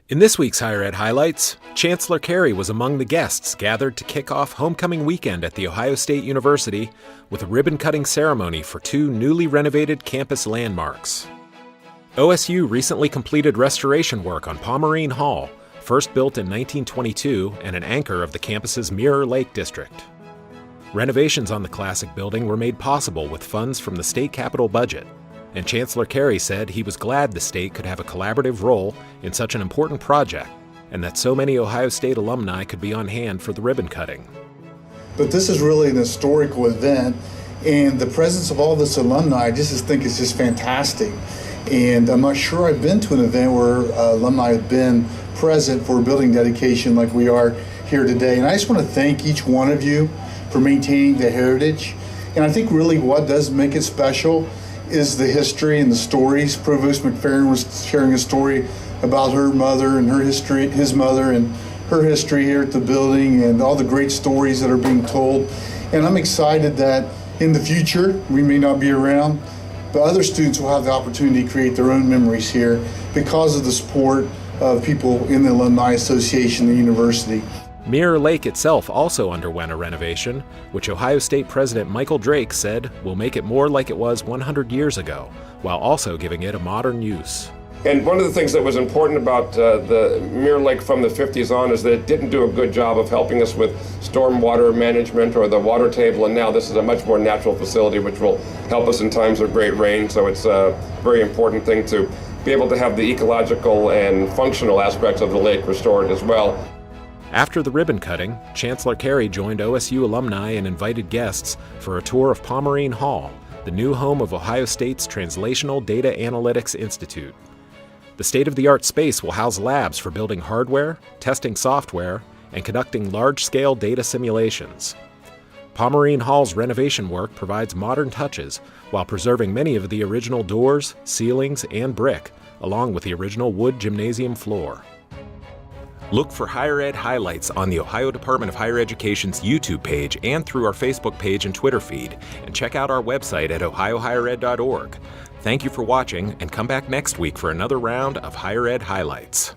In this week's Higher Ed Highlights, Chancellor Carey was among the guests gathered to kick off homecoming weekend at The Ohio State University with a ribbon-cutting ceremony for two newly renovated campus landmarks. OSU recently completed restoration work on Pomerene Hall, first built in 1922 and an anchor of the campus's Mirror Lake district. Renovations on the classic building were made possible with funds from the state capital budget, and Chancellor Carey said he was glad the state could have a collaborative role in such an important project, and that so many Ohio State alumni could be on hand for the ribbon cutting. But this is really an historical event, and the presence of all this alumni, I just think is just fantastic. And I'm not sure I've been to an event where alumni have been present for a building dedication like we are here today. And I just want to thank each one of you for maintaining the heritage. And I think really what does make it special is the history and the stories. Provost McFerrin was sharing a story about her mother and her history, his mother and her history here at the building, and all the great stories that are being told. And I'm excited that in the future, we may not be around, but other students will have the opportunity to create their own memories here because of the support of people in the Alumni Association, the university. Mirror Lake itself also underwent a renovation, which Ohio State President Michael Drake said will make it more like it was 100 years ago, while also giving it a modern use. And one of the things that was important about the Mirror Lake from the 50s on is that it didn't do a good job of helping us with stormwater management or the water table, and now this is a much more natural facility which will help us in times of great rain, so it's a very important thing to be able to have the ecological and functional aspects of the lake restored as well. After the ribbon cutting, Chancellor Carey joined OSU alumni and invited guests for a tour of Pomerene Hall, the new home of Ohio State's Translational Data Analytics Institute. The state-of-the-art space will house labs for building hardware, testing software, and conducting large-scale data simulations. Pomerene Hall's renovation work provides modern touches while preserving many of the original doors, ceilings, and brick, along with the original wood gymnasium floor. Look for Higher Ed Highlights on the Ohio Department of Higher Education's YouTube page and through our Facebook page and Twitter feed, and check out our website at ohiohighered.org. Thank you for watching, and come back next week for another round of Higher Ed Highlights.